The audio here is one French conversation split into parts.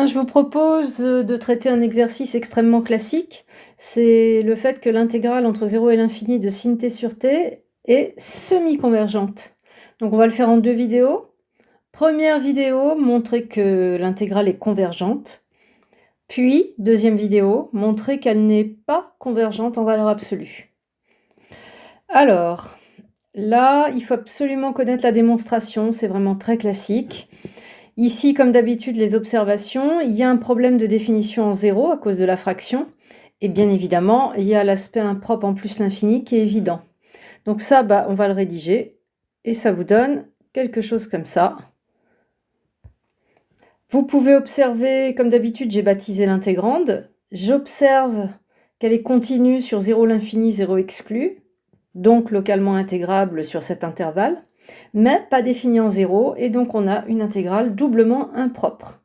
Je vous propose de traiter un exercice extrêmement classique. C'est le fait que l'intégrale entre 0 et l'infini de sin t sur t est semi-convergente. Donc on va le faire en 2 vidéos. Première vidéo, montrer que l'intégrale est convergente. Puis, deuxième vidéo, montrer qu'elle n'est pas convergente en valeur absolue. Alors, là, il faut absolument connaître la démonstration, c'est vraiment très classique. Ici, comme d'habitude, les observations, il y a un problème de définition en 0 à cause de la fraction. Et bien évidemment, il y a l'aspect impropre en plus l'infini qui est évident. Donc ça, on va le rédiger. Et ça vous donne quelque chose comme ça. Vous pouvez observer, comme d'habitude, j'ai baptisé l'intégrande. J'observe qu'elle est continue sur 0 l'infini, 0 exclu. Donc localement intégrable sur cet intervalle. Mais pas définie en 0, et donc on a une intégrale doublement impropre.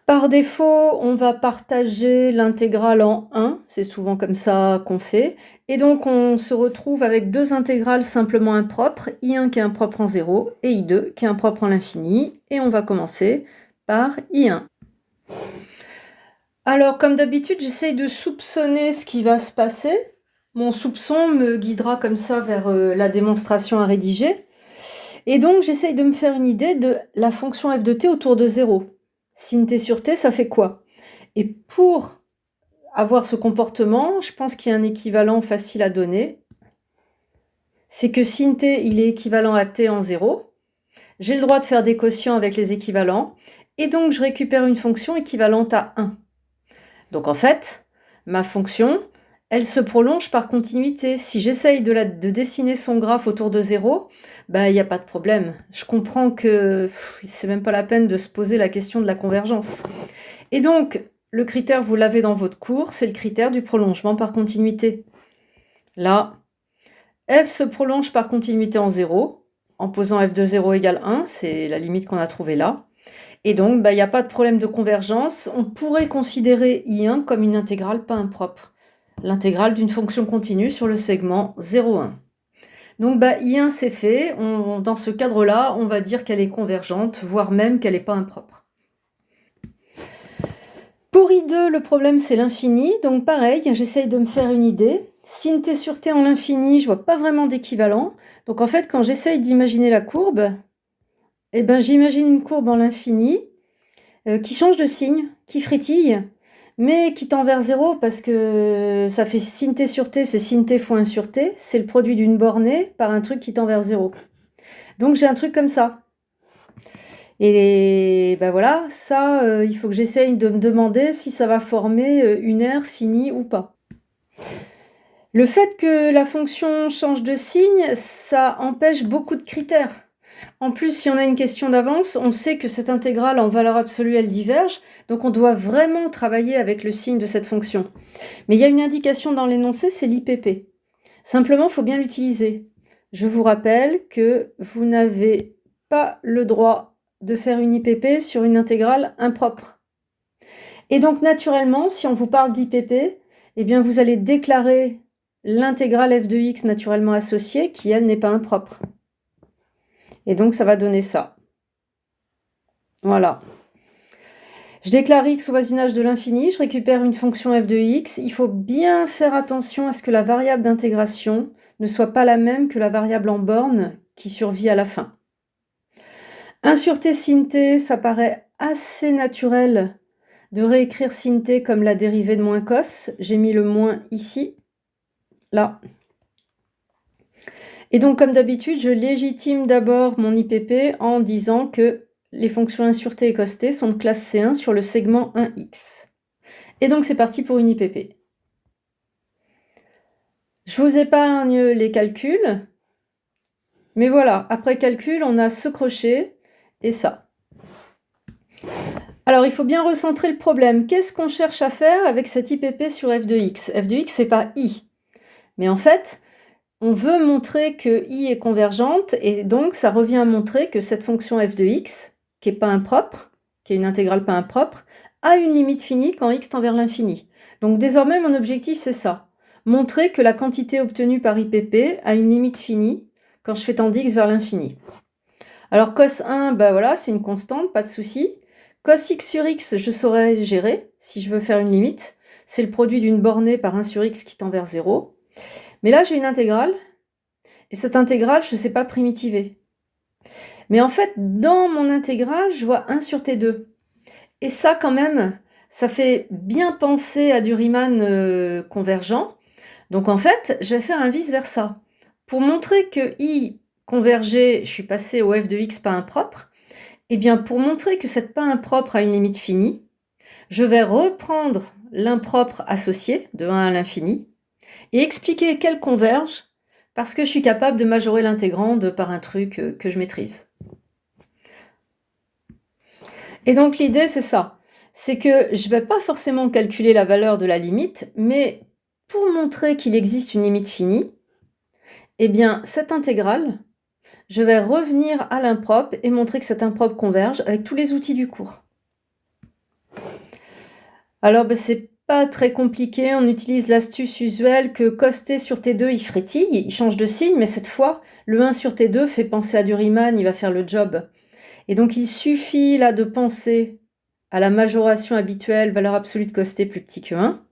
Par défaut, on va partager l'intégrale en 1, c'est souvent comme ça qu'on fait, et donc on se retrouve avec deux intégrales simplement impropres, I1 qui est impropre en 0 et I2 qui est impropre en l'infini, et on va commencer par I1. Alors comme d'habitude, j'essaye de soupçonner ce qui va se passer. Mon soupçon me guidera comme ça vers la démonstration à rédiger. Et donc, j'essaye de me faire une idée de la fonction f de t autour de 0. Sin t sur t, ça fait quoi? Et pour avoir ce comportement, je pense qu'il y a un équivalent facile à donner. C'est que sin t, il est équivalent à t en 0. J'ai le droit de faire des quotients avec les équivalents. Et donc, je récupère une fonction équivalente à 1. Donc, en fait, ma fonction, elle se prolonge par continuité. Si j'essaye de dessiner son graphe autour de 0, il n'y a pas de problème. Je comprends que c'est même pas la peine de se poser la question de la convergence. Et donc, le critère, vous l'avez dans votre cours, c'est le critère du prolongement par continuité. Là, f se prolonge par continuité en 0, en posant f de 0 égale 1, c'est la limite qu'on a trouvée là. Et donc, il n'y a pas de problème de convergence. On pourrait considérer I1 comme une intégrale pas impropre. L'intégrale d'une fonction continue sur le segment 0,1. Donc I1 c'est fait, dans ce cadre-là, on va dire qu'elle est convergente, voire même qu'elle n'est pas impropre. Pour I2, le problème c'est l'infini, donc pareil, j'essaye de me faire une idée. Sin t sur t en l'infini, je vois pas vraiment d'équivalent. Donc en fait, quand j'essaye d'imaginer la courbe, j'imagine une courbe en l'infini qui change de signe, qui frétille, mais qui tend vers 0 parce que ça fait sin t sur t, c'est sin t fois 1 sur t, c'est le produit d'une bornée par un truc qui tend vers 0. Donc j'ai un truc comme ça. Et voilà, ça, il faut que j'essaye de me demander si ça va former une aire finie ou pas. Le fait que la fonction change de signe, ça empêche beaucoup de critères. En plus, si on a une question d'avance, on sait que cette intégrale en valeur absolue, elle diverge, donc on doit vraiment travailler avec le signe de cette fonction. Mais il y a une indication dans l'énoncé, c'est l'IPP. Simplement, il faut bien l'utiliser. Je vous rappelle que vous n'avez pas le droit de faire une IPP sur une intégrale impropre. Et donc, naturellement, si on vous parle d'IPP, vous allez déclarer l'intégrale f de x naturellement associée, qui, elle, n'est pas impropre. Et donc, ça va donner ça. Voilà. Je déclare x au voisinage de l'infini, je récupère une fonction f de x. Il faut bien faire attention à ce que la variable d'intégration ne soit pas la même que la variable en borne qui survit à la fin. 1 sur t sin t, ça paraît assez naturel de réécrire sin t comme la dérivée de moins cos. J'ai mis le moins ici, là. Et donc, comme d'habitude, je légitime d'abord mon IPP en disant que les fonctions 1 sur t et cos t sont de classe C1 sur le segment 1x. Et donc, c'est parti pour une IPP. Je vous épargne les calculs. Mais voilà, après calcul, on a ce crochet et ça. Alors, il faut bien recentrer le problème. Qu'est-ce qu'on cherche à faire avec cette IPP sur f de x? F de x, c'est pas i. Mais en fait, on veut montrer que i est convergente, et donc ça revient à montrer que cette fonction f de x, qui n'est pas impropre, qui est une intégrale pas impropre, a une limite finie quand x tend vers l'infini. Donc désormais, mon objectif, c'est ça. Montrer que la quantité obtenue par IPP a une limite finie quand je fais tendre x vers l'infini. Alors cos 1, voilà, c'est une constante, pas de souci. Cos x sur x, je saurais gérer si je veux faire une limite. C'est le produit d'une bornée par 1 sur x qui tend vers 0. Mais là, j'ai une intégrale. Et cette intégrale, je ne sais pas primitiver. Mais en fait, dans mon intégrale, je vois 1 sur t2. Et ça, quand même, ça fait bien penser à du Riemann convergent. Donc en fait, je vais faire un vice-versa. Pour montrer que I convergeait, je suis passée au f de x pas impropre. Et bien pour montrer que cette pas impropre a une limite finie, je vais reprendre l'impropre associé de 1 à l'infini et expliquer qu'elle converge parce que je suis capable de majorer l'intégrande par un truc que je maîtrise. Et donc l'idée c'est ça, c'est que je ne vais pas forcément calculer la valeur de la limite, mais pour montrer qu'il existe une limite finie, eh bien cette intégrale, je vais revenir à l'impropre et montrer que cet impropre converge avec tous les outils du cours. Alors c'est pas très compliqué, on utilise l'astuce usuelle que cos t sur t2 il frétille, il change de signe, mais cette fois le 1 sur t2 fait penser à du Riemann, il va faire le job. Et donc il suffit là de penser à la majoration habituelle, valeur absolue de cos t plus petit que 1.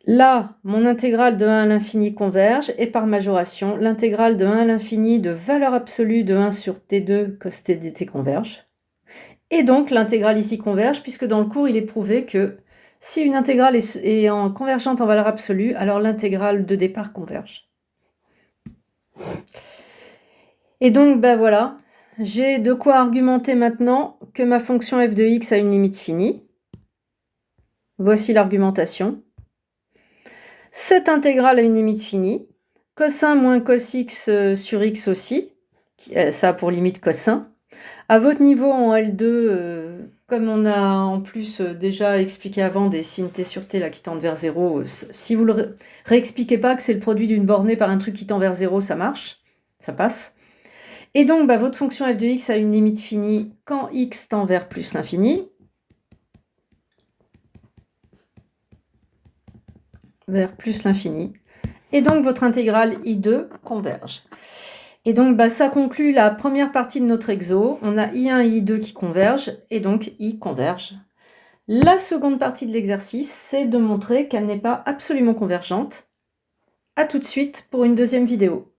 Là, mon intégrale de 1 à l'infini converge, et par majoration, l'intégrale de 1 à l'infini de valeur absolue de 1 sur t2 cos t dt converge. Et donc l'intégrale ici converge, puisque dans le cours, il est prouvé que si une intégrale est en convergente en valeur absolue, alors l'intégrale de départ converge. Et donc, ben voilà, j'ai de quoi argumenter maintenant que ma fonction f de x a une limite finie. Voici l'argumentation. Cette intégrale a une limite finie. Cos 1 moins cos x sur x aussi. Ça a pour limite cos 1. À votre niveau en L2, comme on a en plus déjà expliqué avant des signes t sur t là, qui tendent vers 0, si vous le réexpliquez pas que c'est le produit d'une bornée par un truc qui tend vers 0, ça marche, ça passe. Et donc, votre fonction f de x a une limite finie quand x tend vers plus l'infini. Vers plus l'infini. Et donc, votre intégrale I2 converge. Et donc, ça conclut la première partie de notre exo. On a I1 et I2 qui convergent, et donc I converge. La seconde partie de l'exercice, c'est de montrer qu'elle n'est pas absolument convergente. A tout de suite pour une deuxième vidéo.